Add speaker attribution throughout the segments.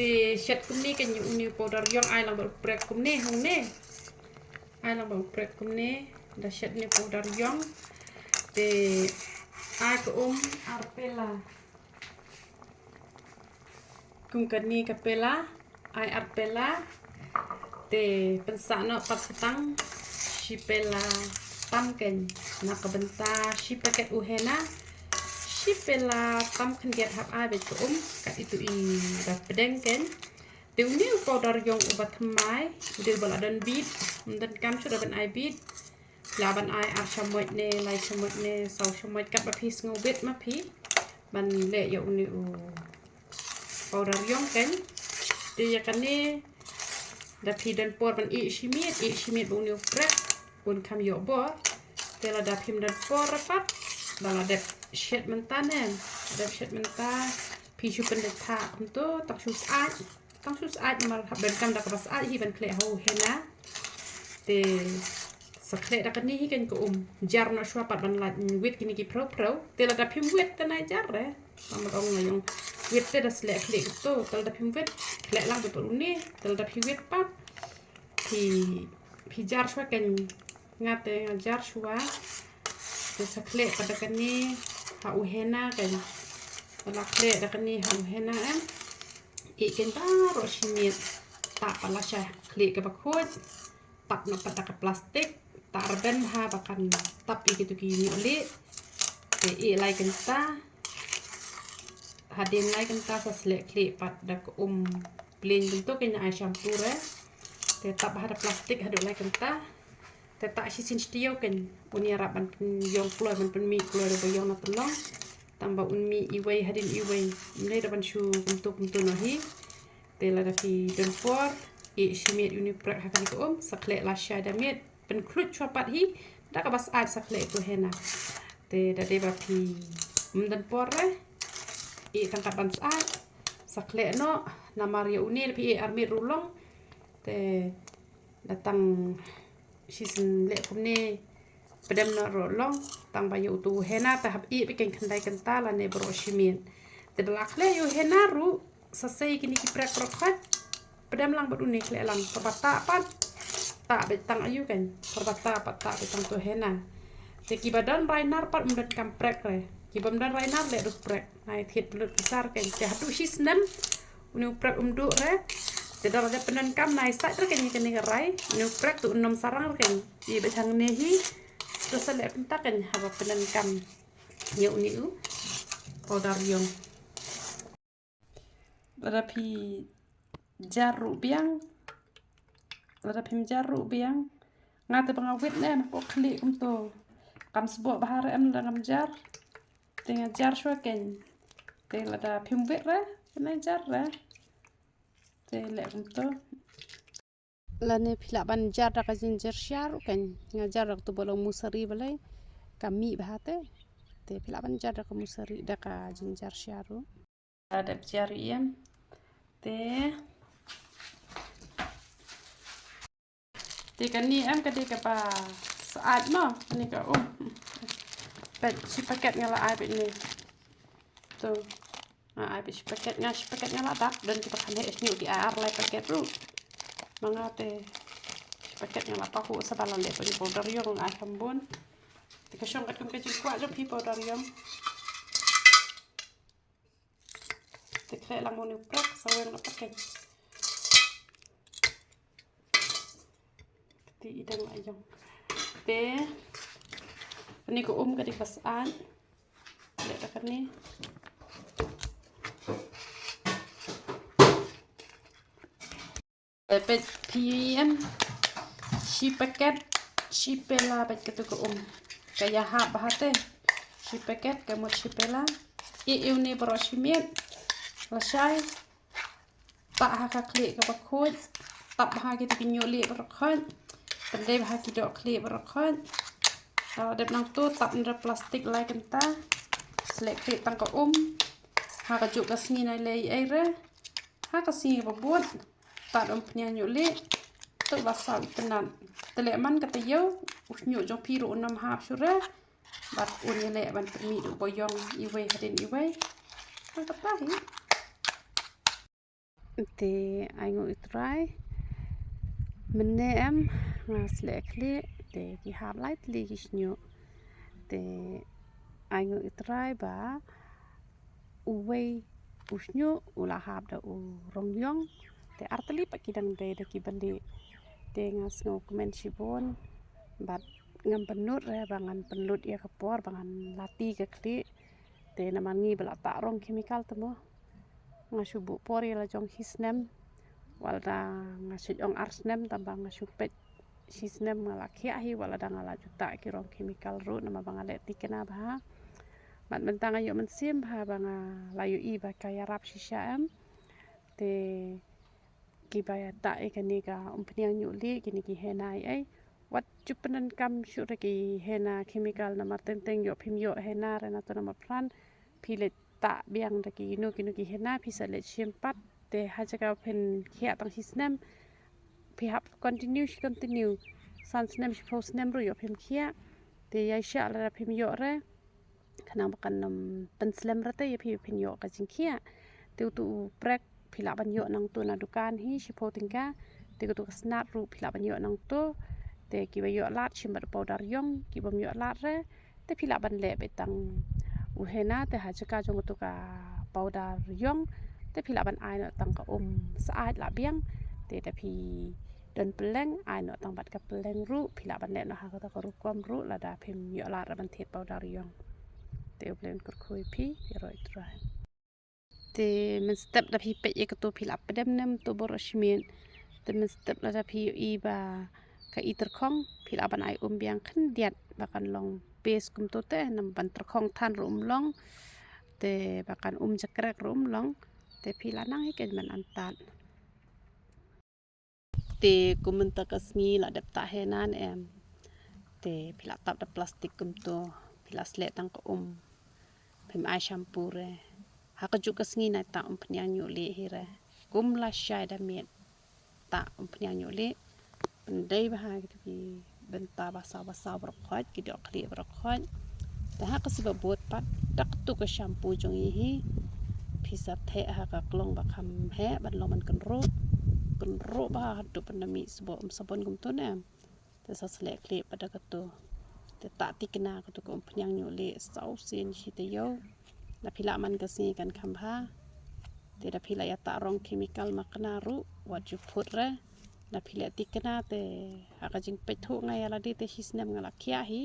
Speaker 1: thì set cũng ní cái new powder yong ai làm bật break cũng ní không ní ai làm bật break cũng ní đã set new powder yong thì ai cũng arpela cùng cái ní capella ai arpela thì pensano pas petang shipela tamken nakabenta shipaket uhena shipela tamken get hab ai bet kat itu i da pedengken de new powder yong ubat mai de baladan bit dan kam sudah ban ai bit laban ai ar chamoit ne lai chamoit ne sau chamoit kat ba pis ngobet ma pi ban le yo new powder yong ken de yakane da pi dan por ban i shimit bu new prep pun kam yo bo tela da pim dan por rapat bala dep shet mentanen dep shet menta pi chu pen ta untuk tak chu saat mal ben kam da ka saat hi ben kle ho hena te sakle da kan ni kan ko jar na shwa pat ban la wit kini ki pro tela da pim wit ta nai jar re am ong na yung wit te da sle kle to tela da pim wit kle lang betul ni tela da pim wit pat pi jar shwa kan ngate jar shwa te sakle pada kan ni ha uhena kan pada kle da kan ni ha uhena ikan baru simit tak pala syah klik ke bakut tak nak pada ke plastik tak arben ha bakan tapi gitu gini uli i lai kenta hadin lai kenta selek klik pada ke blend bentuk kena ai shampoo re tetap ada plastik hadu lai kenta tetap sisin setiau kan punya raban yong keluar ben mi keluar bayong na tolong tambah unmi iway hadin iway mulai dapat shu untuk nahi tela da fi dan por i shimit uni prak hakani ko sakle la sha da mit pen klut chopat hi da ka bas ai sakle tu hena te da de ba fi dan por re i tangkat ban ai sakle no namaria uni fi armit rulong te datang season le kumne pedam na rolong tang ba yu tu hena ta hab i bikin kandai kenta la ne bro shimin te belakle yu hena ru sasai kini ki prek prokhat pedam lang badu ne kle lang perbata pat tak betang ayu kan perbata pat tak betang tu hena te ki badan rainar pat mundan kam prek re ki badan rainar le du prek nai thit belut besar kan te hatu shisnem unu prek du re te dal ada penan kam nai sai ter kan ni rai unu prek tu nom sarang kan i betang ne hi terus le pentakan haba penan kam yu ni u powder yong lada pi jaru biang ngate pangawit nen ko klik umto kam sbo bahar em dalam jar tengah jar shwa ken te lada pim wit re na jar re te le umto lane phila ban jar da ka ginger shar ken ngajar tu bolong musari balai kami bahate te phila ban jar da ka musari da ka ginger sharu ada jar iem te kan ni em ka de ka pa saat mo ni ka pet si paket ngala ai bet ni tu ai bet si paket ngala tak dan kita kan ni di ar lai paket ru mangate paket ngala pa hu sa balan le ni powder yong ai kambon te ka syong kat kum ka kwa jo pi powder yong te kre lang mo ni prak saweng na paket ti idang ayong te ni ko ka di pasaan le ta kan ni pet pm si paket si pela pet ketu ko kaya ha bahate si paket kamot si pela i ni broshimit lasai tak ha ka klik ka bakut tak ha ki pinyoli berkhon pendai ha ki dok klik berkhon kalau dep nang tu tak ndra plastik lai kenta selek klik tang ka ha ka juk ka sini nai lei ai re ha ka sini babut tak dom nyoli tu basal tenan teleman kata yo usnyu jong piru nam hap syura bat unyele ban permi du boyong iwe hadin iwe kata hi te ai ngồi try mene em ngas le kli te ki hab light li gisnyo te ai ngồi try ba uwei usnyo ula hab da u rongyong te artali pa kidang de da ki bali te ngas ngo komen sibon bat ngam penut re bangan penut ya kapor bangan lati ke kli te namangi bela ta rong chemical temo ngasubu pori la jong hisnem walda ngasut ong arsnem tambah ngasupet hisnem ngala kia hi walada ngala juta kirong chemical ru nama bangale tikena bah mat mentang ayo mensim bah banga layu i ba kaya rap shisha em te kibaya ta ikani ka umpniang nyuli kini ki henai ai wat chupanan kam syure ki hena chemical na martenteng yo phim yo hena rena to na plan philet ta biang da ki no ki hena phisa le chimpat te hajaka phen khia tang hisnem phi hap continue san snem shpo snem ru yo phim khia te ya sha la phim yo re kanang bakan penslem rate ya phin yo ka jing khia te tu prek phila ban yo nang tu na dukan hi shpo tingka te tu snap ru phila ban yo nang tu te ki ba yo lat chimbat powder yong ki bom yo lat re te phila ban le betang u hena te hajaka jong tu ka powder yong te phila ban ai no tang ka saat la biang te da phi dan peleng ai no tang bat ka peleng ru phila ban le no ha ka ru kom ru la da phim yo lat ra ban thet powder yong te uplen kur khui phi roi trai te men step da phi pe ye ka to phila pedem nem to borashmin te men step la da phi i ba ka i terkhong phila ban ai biang khan diat bakan long pes kum to te nam ban terkhong than rum long te bakan jakrek rum long te phila nang hi ken man antan te kumen ta kasngi la dap ta henan em te phila tap da plastik kum to phila sle tang ko phim ai shampoo re ha ka ju kasngi na ta phnyang nyu le hi re kum la shai da met ta phnyang nyu le pendai ba ha ki benta basa berkhot ki dok kli berkhot ta ha ka siba bot pat tak tu ka shampoo jong hi phisa the ha ka klong ba kham he ban long man kan ro ba du panami sabon kum to ne te sa sle kli pada ka to te ta tikna ka to ko phnyang nyu le sau sin chi te yo la phila man ka si kan kham ha te da phila ya ta rong chemical makna ru what you put re la phila tikna te ha ka jing pe thu ngai la di te hisnem ngala khia hi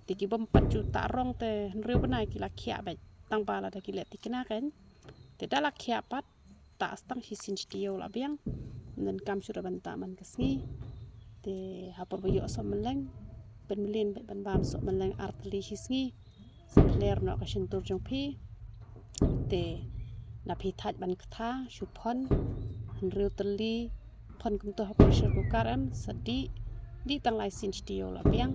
Speaker 1: te ki bom pat ju ta rong te riu banai ki la khia ba tang ba la da ki le tikna kan te da la khia pat ta stang hisin stio la biang nan kam sura ban ta man ka si te ha por yo so meleng ben melin ban bam so meleng artli hisngi ler no ka shin tur jong phi te na phi thaj ban kha shu phon riu tli phon kum to pressure cooker am sadi di tang lai sin stio la biang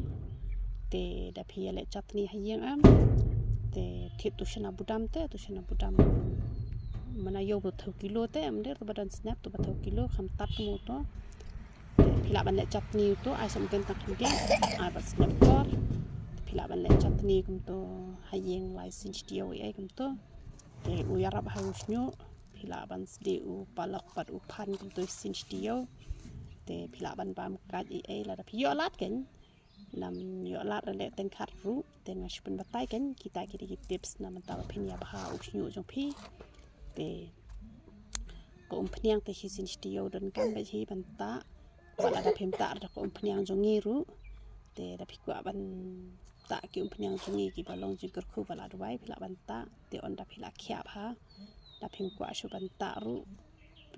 Speaker 1: te da phi le chutney hayeng am te thit tu shana budam mana yo bo thau kilo te am der badan snap to bathau kilo kham tat mu to phila ban le chutney to ai sam ken tak dia ai ba snap kor phila ban le chutney kum to hayeng lai sin stio ai kum to te u yarab hausnyo phila ban sdi u palak pat u phan kum to sin stio te phila ban bam ka ai la da phi yo lat ken nam yo lat le ten khat ru te ngash pun batai ken kita ki tips nam ta phin ya ba u snyo jong phi te ko phnyang te hi sin stio don kan ba hi ban ta wala da phem ta da ko phnyang jong ngi ru te da phi kwa ban ta ki phnyang jong ngi ki ba long ji kur khu bala do bai phila ban ta te on da phila khia pha da phem kwa shu ban ta ru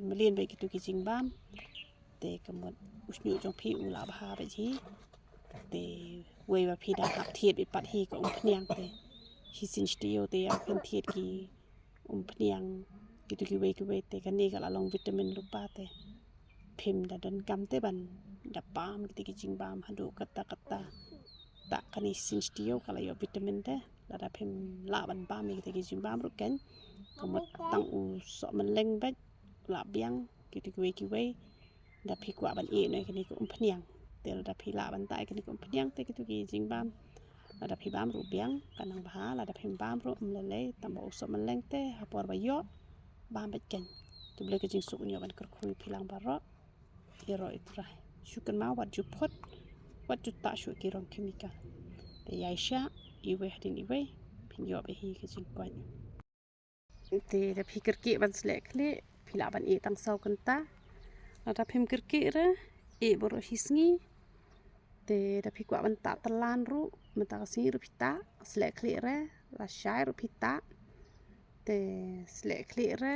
Speaker 1: melin ba ki tu ki jing bam te kamot usnyu jong phi u la ba ba ji te we ba phi da hap thiet bi pat hi ko phnyang te hi sin stio te ya phen thiet ki phnyang ki tu ki we te kan ni ga la long vitamin lu pa te phim da dan kam te ban da pam ki jing bam hadu kata ta kani sin stio kala yo vitamin te la da phim la ban pam mi ki jing bam ru ken kamot tang u so man leng ba la biang ki tu ki we da phi kwa ban e noi kini ko phnyang te da phi la ban tai kini ko phnyang te ki tu ki jing bam la da phi bam ru biang kanang ba la da phim bam ru le tam bo so man leng te ha por ba yo bam ba ken tu boleh kejing suk nyo ban kerkui pilang barok iro itrah syukan ma wat jupot wat juta syuk kirong kimika te yaisha iwe hadin iwe pinyo behi kejing kwan te da pikir ki ban selek kle pila ban e tang sau kenta ada pim kirki re e boro hisngi te da pikwa ban ta telan ru menta kasi ru pita selek kle re la syai ru pita te selek kle re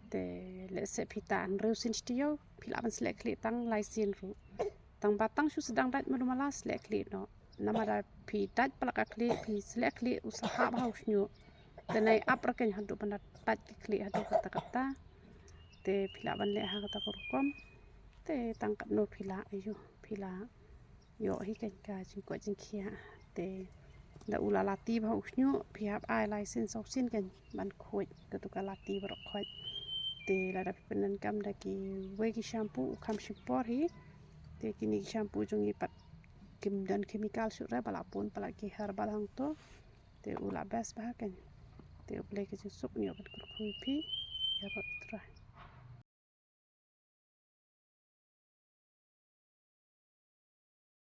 Speaker 1: te le se pita an reu sin stio pila ban selek kle tang lai sin ru tang batang shu sedang dat medumala selek kle no nama da pi dat palaka kle pi selek kle usaha baus nyu tenai ap raken hadu ban dat kle hadu kata kata te pila ban le ha kata korkom te tangkat no pila ayo pila yo hi kan ka jingko jingkhia te da ula lati baus nyu pihap ai license au sin kan ban khoi ketuka lati barok khoi te lada penan kam daki wegi shampoo kam shipor hi te kini shampoo jong ipat kim dan chemical syura balapun palagi herbal hang to te ula best bah kan te boleh ke susuk ni obat kurkupi ya pak